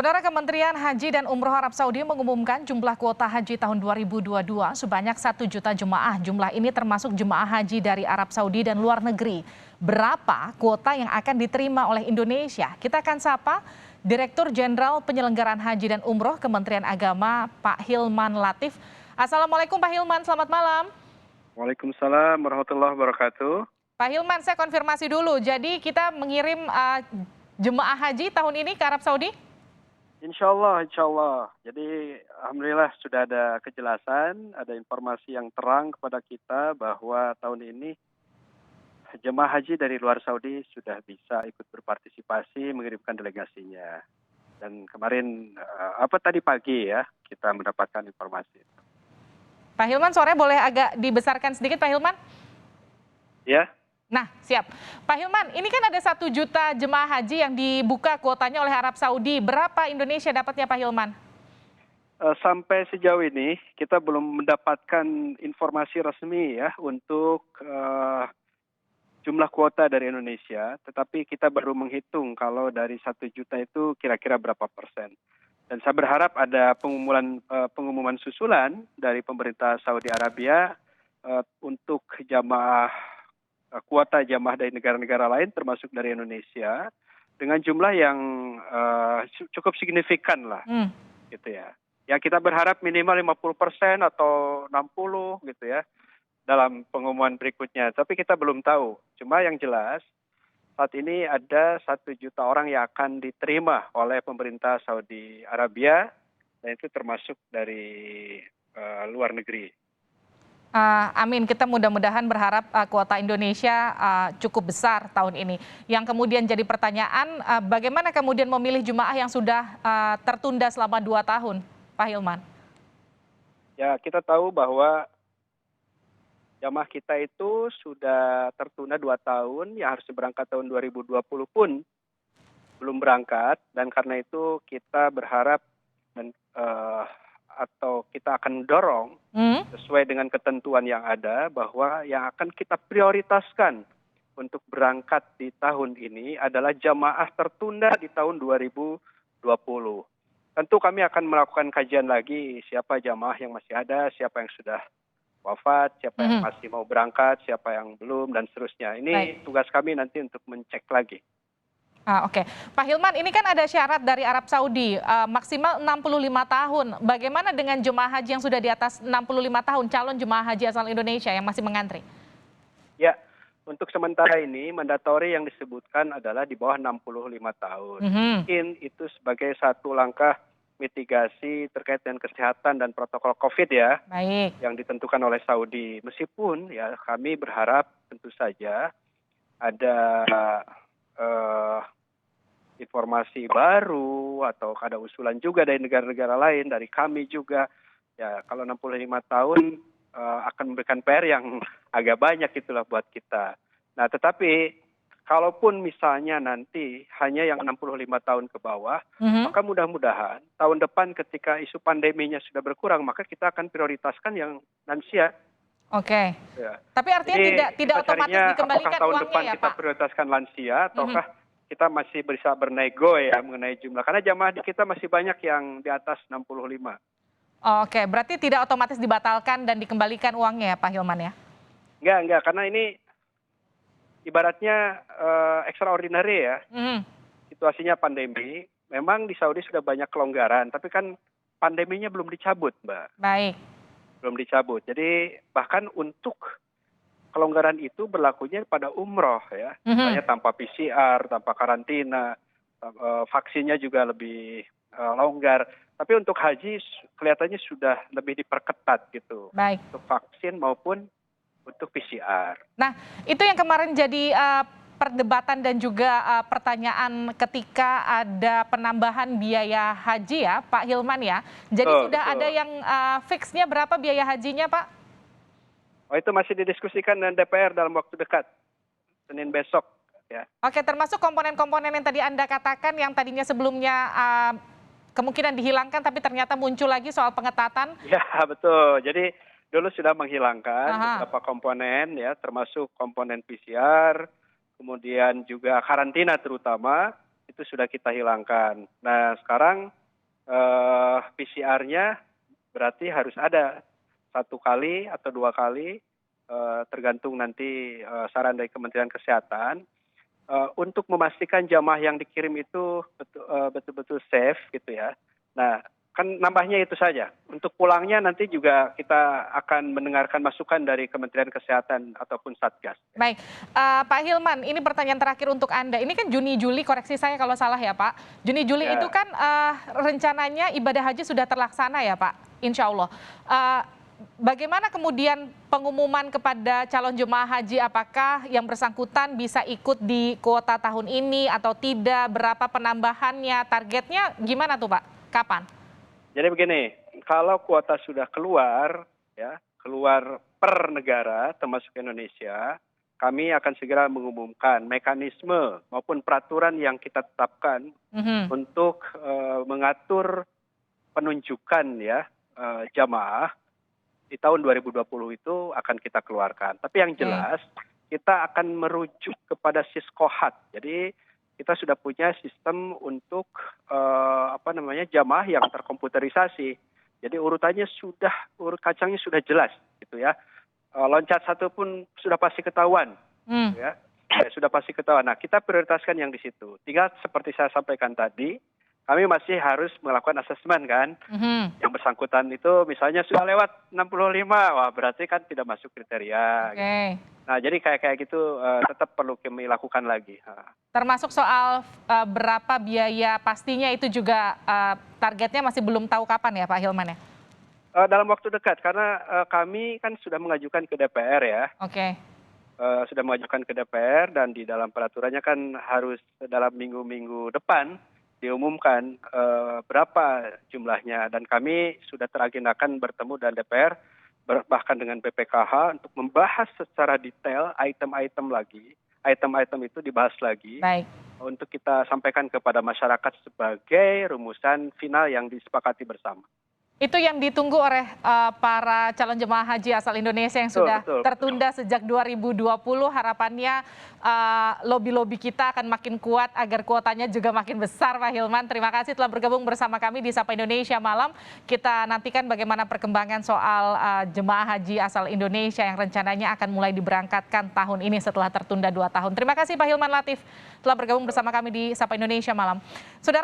Saudara Kementerian Haji dan Umroh Arab Saudi mengumumkan jumlah kuota haji tahun 2022 sebanyak 1 juta jemaah. Jumlah ini termasuk jemaah haji dari Arab Saudi dan luar negeri. Berapa kuota yang akan diterima oleh Indonesia? Kita akan sapa Direktur Jenderal Penyelenggaraan Haji dan Umroh Kementerian Agama Pak Hilman Latif. Assalamualaikum Pak Hilman, selamat malam. Waalaikumsalam warahmatullahi wabarakatuh. Pak Hilman, saya konfirmasi dulu. Jadi kita mengirim jemaah haji tahun ini ke Arab Saudi? Insya Allah, insya Allah. Jadi alhamdulillah sudah ada kejelasan, ada informasi yang terang kepada kita bahwa tahun ini jemaah haji dari luar Saudi sudah bisa ikut berpartisipasi mengirimkan delegasinya. Dan kemarin tadi pagi ya kita mendapatkan informasi. Pak Hilman, sore boleh agak dibesarkan sedikit Pak Hilman? Ya. Nah, siap. Pak Hilman, ini kan ada 1 juta jemaah haji yang dibuka kuotanya oleh Arab Saudi. Berapa Indonesia dapatnya Pak Hilman? Sampai sejauh ini kita belum mendapatkan informasi resmi ya untuk jumlah kuota dari Indonesia, tetapi kita baru menghitung kalau dari 1 juta itu kira-kira berapa persen. Dan saya berharap ada pengumuman susulan dari pemerintah Saudi Arabia untuk kuota jamaah dari negara-negara lain termasuk dari Indonesia dengan jumlah yang cukup signifikan lah, gitu ya. Ya kita berharap minimal 50% atau 60 gitu ya dalam pengumuman berikutnya. Tapi kita belum tahu. Cuma yang jelas saat ini ada 1 juta orang yang akan diterima oleh pemerintah Saudi Arabia dan itu termasuk dari luar negeri. Amin, kita mudah-mudahan berharap kuota Indonesia cukup besar tahun ini. Yang kemudian jadi pertanyaan, bagaimana kemudian memilih jemaah yang sudah tertunda selama 2 tahun, Pak Hilman? Ya, kita tahu bahwa jamaah kita itu sudah tertunda 2 tahun, yang harus berangkat tahun 2020 pun belum berangkat, dan karena itu kita berharap atau kita akan dorong sesuai dengan ketentuan yang ada bahwa yang akan kita prioritaskan untuk berangkat di tahun ini adalah jamaah tertunda di tahun 2020. Tentu kami akan melakukan kajian lagi siapa jamaah yang masih ada, siapa yang sudah wafat, siapa yang masih mau berangkat, siapa yang belum, dan seterusnya. Ini tugas kami nanti untuk mencek lagi. Oke. Pak Hilman, ini kan ada syarat dari Arab Saudi, maksimal 65 tahun. Bagaimana dengan jemaah haji yang sudah di atas 65 tahun, calon jemaah haji asal Indonesia yang masih mengantri? Ya, untuk sementara ini mandatori yang disebutkan adalah di bawah 65 tahun. Mungkin itu sebagai satu langkah mitigasi terkait dengan kesehatan dan protokol COVID ya. Baik. Yang ditentukan oleh Saudi. Meskipun ya kami berharap tentu saja ada informasi baru atau ada usulan juga dari negara-negara lain, dari kami juga. Ya kalau 65 tahun akan memberikan PR yang agak banyak itulah buat kita. Nah tetapi kalaupun misalnya nanti hanya yang 65 tahun ke bawah, maka mudah-mudahan tahun depan ketika isu pandeminya sudah berkurang, maka kita akan prioritaskan yang lansia. Oke. Ya. Tapi artinya tidak otomatis dikembalikan apakah tahun uangnya depan ya, kita Pak? prioritaskan lansia ataukah kita masih bisa bernego ya mengenai jumlah. Karena jamaah kita masih banyak yang di atas 65. Oke, berarti tidak otomatis dibatalkan dan dikembalikan uangnya ya Pak Hilman ya? Enggak, karena ini ibaratnya extraordinary ya. Situasinya pandemi, memang di Saudi sudah banyak kelonggaran, tapi kan pandeminya belum dicabut, Mbak. Baik. Belum dicabut. Jadi bahkan untuk kelonggaran itu berlakunya pada umroh ya. Misalnya tanpa PCR, tanpa karantina, vaksinnya juga lebih longgar. Tapi untuk haji kelihatannya sudah lebih diperketat gitu. Baik. Untuk vaksin maupun untuk PCR. Nah, itu yang kemarin jadi perdebatan dan juga pertanyaan ketika ada penambahan biaya haji ya, Pak Hilman ya. Jadi sudah ada yang fixnya berapa biaya hajinya, Pak? Oh, itu masih didiskusikan dengan DPR dalam waktu dekat, Senin besok. Ya. Oke, termasuk komponen-komponen yang tadi Anda katakan yang tadinya sebelumnya kemungkinan dihilangkan tapi ternyata muncul lagi soal pengetatan. Ya, betul. Jadi dulu sudah menghilangkan beberapa komponen ya, termasuk komponen PCR, kemudian juga karantina terutama itu sudah kita hilangkan. Nah sekarang PCR-nya berarti harus ada 1 kali atau 2 kali, tergantung nanti saran dari Kementerian Kesehatan, untuk memastikan jamaah yang dikirim itu betul-betul safe gitu ya. Nah, kan nambahnya itu saja. Untuk pulangnya nanti juga kita akan mendengarkan masukan dari Kementerian Kesehatan ataupun Satgas. Baik, Pak Hilman, ini pertanyaan terakhir untuk Anda. Ini kan Juni Juli, koreksi saya kalau salah ya Pak. Juni Juli Ya. itu kan rencananya ibadah haji sudah terlaksana ya Pak, insya Allah. Bagaimana kemudian pengumuman kepada calon jemaah haji, apakah yang bersangkutan bisa ikut di kuota tahun ini atau tidak, berapa penambahannya, targetnya gimana tuh Pak, kapan? Jadi begini, kalau kuota sudah keluar, ya keluar per negara termasuk Indonesia, kami akan segera mengumumkan mekanisme maupun peraturan yang kita tetapkan untuk mengatur penunjukan ya jamaah di tahun 2020 itu akan kita keluarkan. Tapi yang jelas kita akan merujuk kepada Siskohat. Jadi kita sudah punya sistem untuk jamaah yang terkomputerisasi. Jadi urutannya urut kacangnya sudah jelas gitu ya. Loncat satu pun sudah pasti ketahuan. Gitu ya. Sudah pasti ketahuan. Nah, kita prioritaskan yang di situ. Tinggal seperti saya sampaikan tadi, kami masih harus melakukan asesmen kan. Yang bersangkutan itu misalnya sudah lewat 65, wah berarti kan tidak masuk kriteria. Gitu. Nah, jadi kayak gitu tetap perlu kami lakukan lagi. Termasuk soal berapa biaya pastinya itu juga targetnya masih belum tahu kapan ya Pak Hilman ya? Dalam waktu dekat, karena kami kan sudah mengajukan ke DPR ya. Sudah mengajukan ke DPR dan di dalam peraturannya kan harus dalam minggu-minggu depan diumumkan berapa jumlahnya. Dan kami sudah teragendakan bertemu dengan DPR, bahkan dengan BPKH untuk membahas secara detail item-item lagi. Item-item itu dibahas lagi. Baik. Untuk kita sampaikan kepada masyarakat sebagai rumusan final yang disepakati bersama. Itu yang ditunggu oleh para calon jemaah haji asal Indonesia yang sudah tertunda sejak 2020. Harapannya lobby-lobby kita akan makin kuat agar kuotanya juga makin besar, Pak Hilman. Terima kasih telah bergabung bersama kami di Sapa Indonesia Malam. Kita nantikan bagaimana perkembangan soal jemaah haji asal Indonesia yang rencananya akan mulai diberangkatkan tahun ini setelah tertunda 2 tahun. Terima kasih Pak Hilman Latif telah bergabung bersama kami di Sapa Indonesia Malam. Saudara